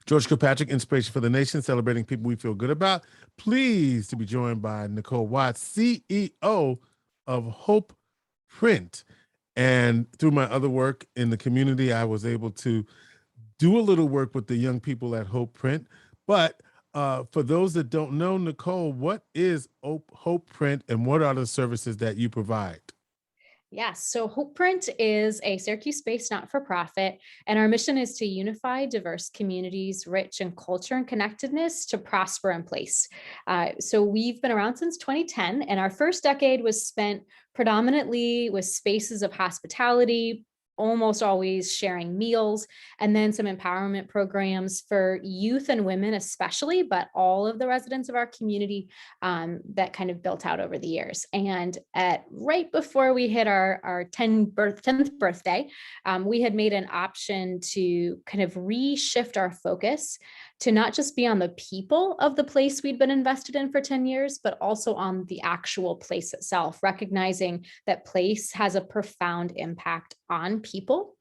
George Kilpatrick, Inspiration for the Nation, celebrating people we feel good about. Pleased to be joined by Nicole Watts, CEO of Hope Print. And through my other work in the community, I was able to do a little work with the young people at Hope Print. But for those that don't know, Nicole, what is Hope Print and what are the services that you provide? Yes, so Hope Print is a Syracuse-based not-for-profit, and our mission is to unify diverse communities, rich in culture and connectedness to prosper in place. So we've been around since 2010, and our first decade was spent predominantly with spaces of hospitality, almost always sharing meals, and then some empowerment programs for youth and women especially, but all of the residents of our community that kind of built out over the years. And at right before we hit our 10th birthday, we had made an option to kind of reshift our focus to not just be on the people of the place we'd been invested in for 10 years, but also on the actual place itself, recognizing that place has a profound impact on people.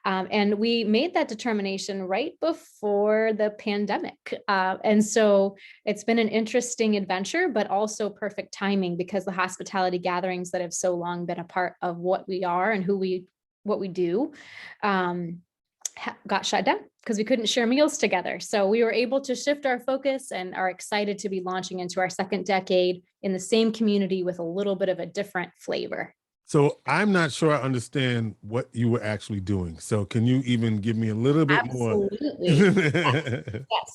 And we made that determination right before the pandemic. And so it's been an interesting adventure, but also perfect timing because the hospitality gatherings that have so long been a part of what we are and what we do got shut down because we couldn't share meals together. So we were able to shift our focus and are excited to be launching into our second decade in the same community with a little bit of a different flavor. So I'm not sure I understand what you were actually doing. So can you even give me a little bit more? Absolutely. Yeah.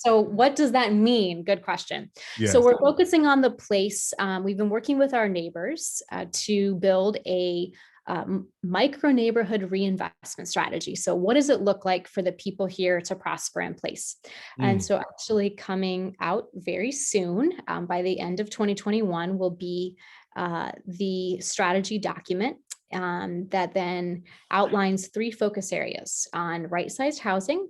So what does that mean? Good question. Yes. So we're focusing on the place. We've been working with our neighbors to build a micro neighborhood reinvestment strategy. So what does it look like for the people here to prosper in place? And so actually coming out very soon, by the end of 2021 will be the strategy document that then outlines 3 focus areas on right-sized housing,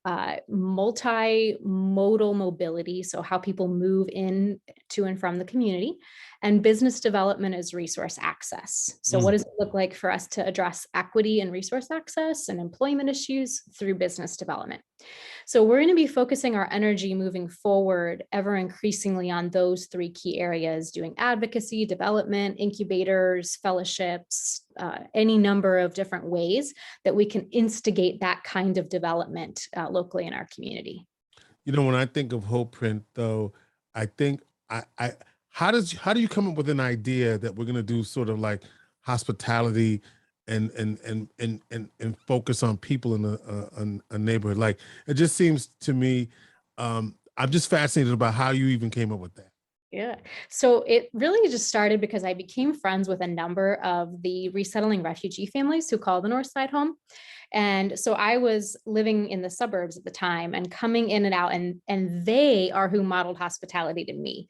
multimodal mobility, so how people move in to and from the community, and business development as resource access. So what does it look like for us to address equity and resource access and employment issues through business development? So we're going to be focusing our energy moving forward ever increasingly on those 3 key areas, doing advocacy, development, incubators, fellowships, any number of different ways that we can instigate that kind of development locally in our community. You know, when I think of Hope Print, though, I think how do you come up with an idea that we're going to do sort of like hospitality and focus on people in a neighborhood? Like, it just seems to me, I'm just fascinated about how you even came up with that. Yeah. So it really just started because I became friends with a number of the resettling refugee families who call the North Side home. And so I was living in the suburbs at the time and coming in and out, and they are who modeled hospitality to me.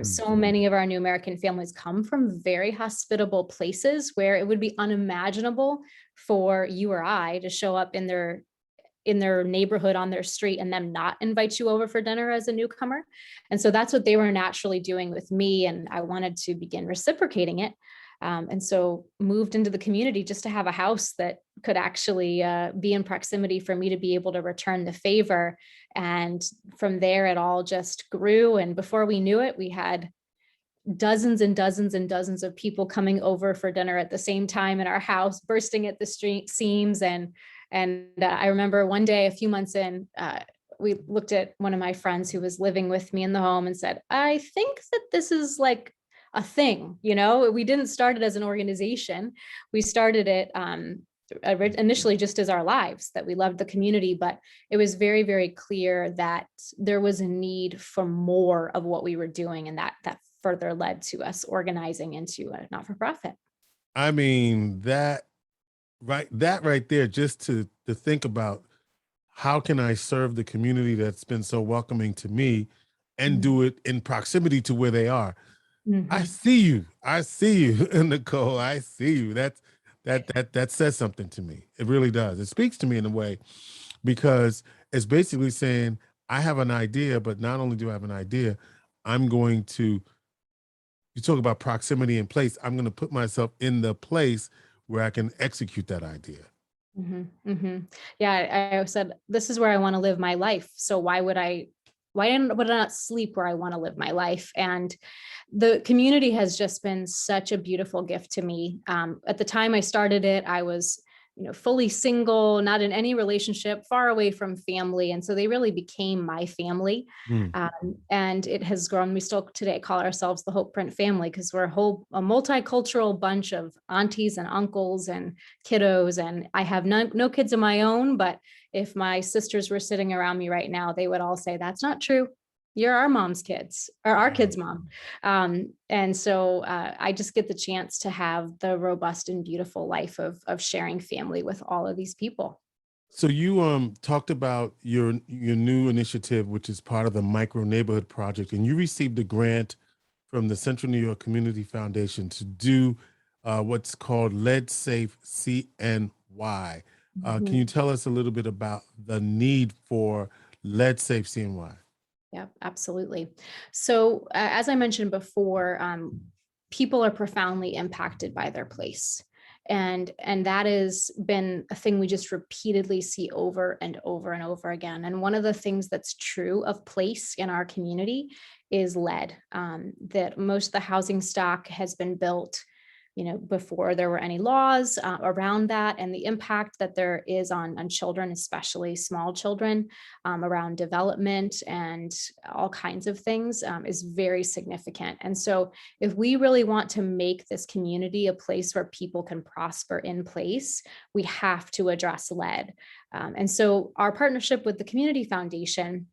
So many of our new American families come from very hospitable places where it would be unimaginable for you or I to show up in their neighborhood on their street and them not invite you over for dinner as a newcomer. And so that's what they were naturally doing with me. And I wanted to begin reciprocating it. And so moved into the community just to have a house that could actually be in proximity for me to be able to return the favor. And from there, it all just grew. And before we knew it, we had dozens and dozens and dozens of people coming over for dinner at the same time in our house, bursting at the seams. And I remember one day, a few months in, we looked at one of my friends who was living with me in the home and said, I think that this is like a thing, you know, we didn't start it as an organization. We started it initially just as our lives, that we loved the community, but it was very, very clear that there was a need for more of what we were doing. And that further led to us organizing into a not-for-profit. I mean, that right there, just to think about how can I serve the community that's been so welcoming to me and do it in proximity to where they are. I see you, Nicole, I see you. That says something to me. It really does. It speaks to me in a way, because it's basically saying I have an idea, but not only do I have an idea, I'm going to, you talk about proximity and place, I'm going to put myself in the place where I can execute that idea. Yeah, I said, this is where I want to live my life. So why would I not sleep where I want to live my life? And the community has just been such a beautiful gift to me. At the time I started it, I was, fully single, not in any relationship, far away from family. And so they really became my family. Mm. And it has grown. We still today call ourselves the Hope Print family because we're a multicultural bunch of aunties and uncles and kiddos. And I have no kids of my own, but if my sisters were sitting around me right now, they would all say, that's not true. You're our mom's kids, or our kids' mom. And so I just get the chance to have the robust and beautiful life of sharing family with all of these people. So you talked about your new initiative, which is part of the Micro Neighborhood Project, and you received a grant from the Central New York Community Foundation to do what's called Lead Safe CNY. Can you tell us a little bit about the need for Lead Safe CNY? Yeah, absolutely. So as I mentioned before, people are profoundly impacted by their place. And that has been a thing we just repeatedly see over and over and over again. And one of the things that's true of place in our community is lead, that most of the housing stock has been built before there were any laws around that, and the impact that there is on children, especially small children, around development and all kinds of things is very significant. And so if we really want to make this community a place where people can prosper in place, we have to address lead. And so our partnership with the Community Foundation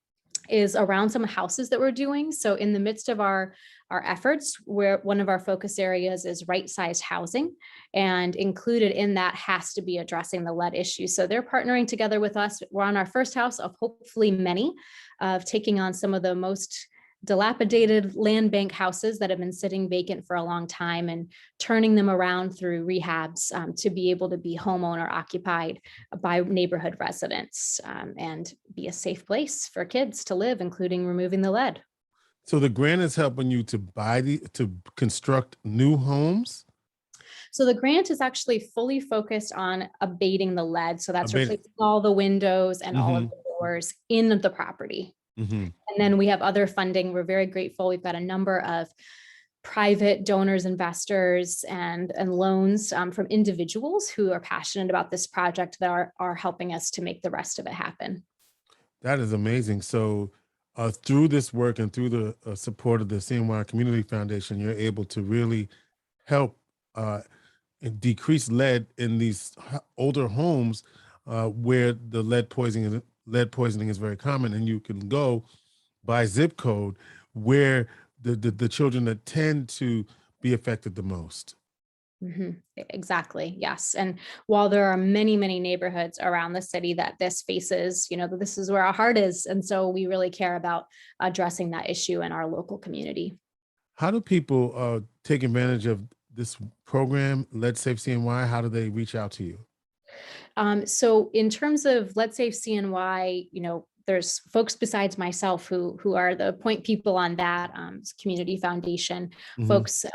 is around some houses that we're doing. So in the midst of our efforts, where one of our focus areas is right-sized housing, and included in that has to be addressing the lead issue. So they're partnering together with us. We're on our first house of hopefully many, of taking on some of the most dilapidated land bank houses that have been sitting vacant for a long time and turning them around through rehabs to be able to be homeowner occupied by neighborhood residents and be a safe place for kids to live, including removing the lead. So the grant is helping you to construct new homes. So the grant is actually fully focused on abating the lead. So that's Abating. replacing all the windows and all of Mhm. the doors in the property. Mhm. And then we have other funding. We're very grateful. We've got a number of private donors, investors, and loans from individuals who are passionate about this project that are helping us to make the rest of it happen. That is amazing. So, through this work and through the support of the CNY Community Foundation, you're able to really help and decrease lead in these older homes where the lead poisoning is very common, and you can go by zip code where the children that tend to be affected the most. Exactly. Yes. And while there are many, many neighborhoods around the city that this faces, this is where our heart is. And so we really care about addressing that issue in our local community. How do people take advantage of this program, Lead Safe CNY? How do they reach out to you? So in terms of, let's say, CNY, there's folks besides myself who are the point people on that community foundation, Mhm. folks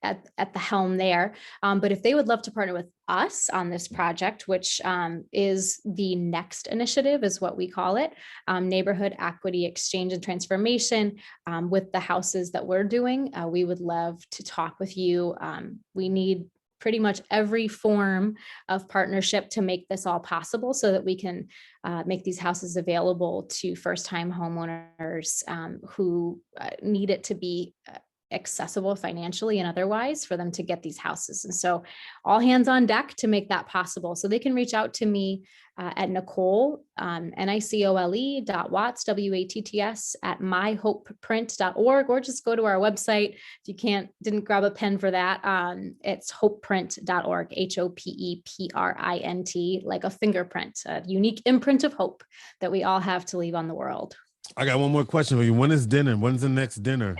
at the helm there. But if they would love to partner with us on this project, which is the next initiative, is what we call it, neighborhood equity exchange and transformation with the houses that we're doing, we would love to talk with you. We need pretty much every form of partnership to make this all possible so that we can make these houses available to first-time homeowners who need it to be accessible financially and otherwise for them to get these houses. And so all hands on deck to make that possible. So they can reach out to me at Nicole, Nicole.Watts, WATTS at myhopeprint.org, or just go to our website. If you didn't grab a pen for that, it's hopeprint.org, HOPEPRINT, like a fingerprint, a unique imprint of hope that we all have to leave on the world. I got one more question for you. When is dinner? When's the next dinner?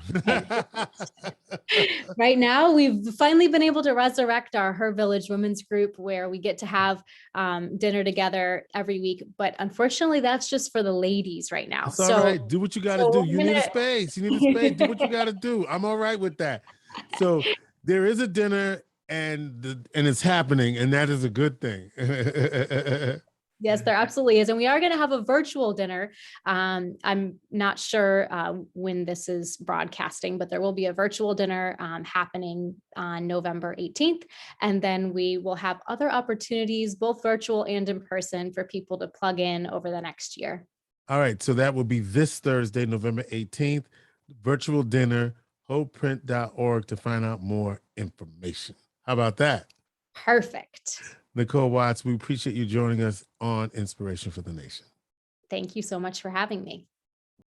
Right now, we've finally been able to resurrect our Her Village Women's Group, where we get to have dinner together every week. But unfortunately, that's just for the ladies right now. It's all right. Do what you got to do. You need a space. You need a space. Do what you got to do. I'm all right with that. So there is a dinner and it's happening, and that is a good thing. Yes, there absolutely is. And we are going to have a virtual dinner. I'm not sure when this is broadcasting, but there will be a virtual dinner happening on November 18th. And then we will have other opportunities, both virtual and in person, for people to plug in over the next year. All right, so that will be this Thursday, November 18th, virtual dinner, hopeprint.org to find out more information. How about that? Perfect. Nicole Watts, we appreciate you joining us on Inspiration for the Nation. Thank you so much for having me.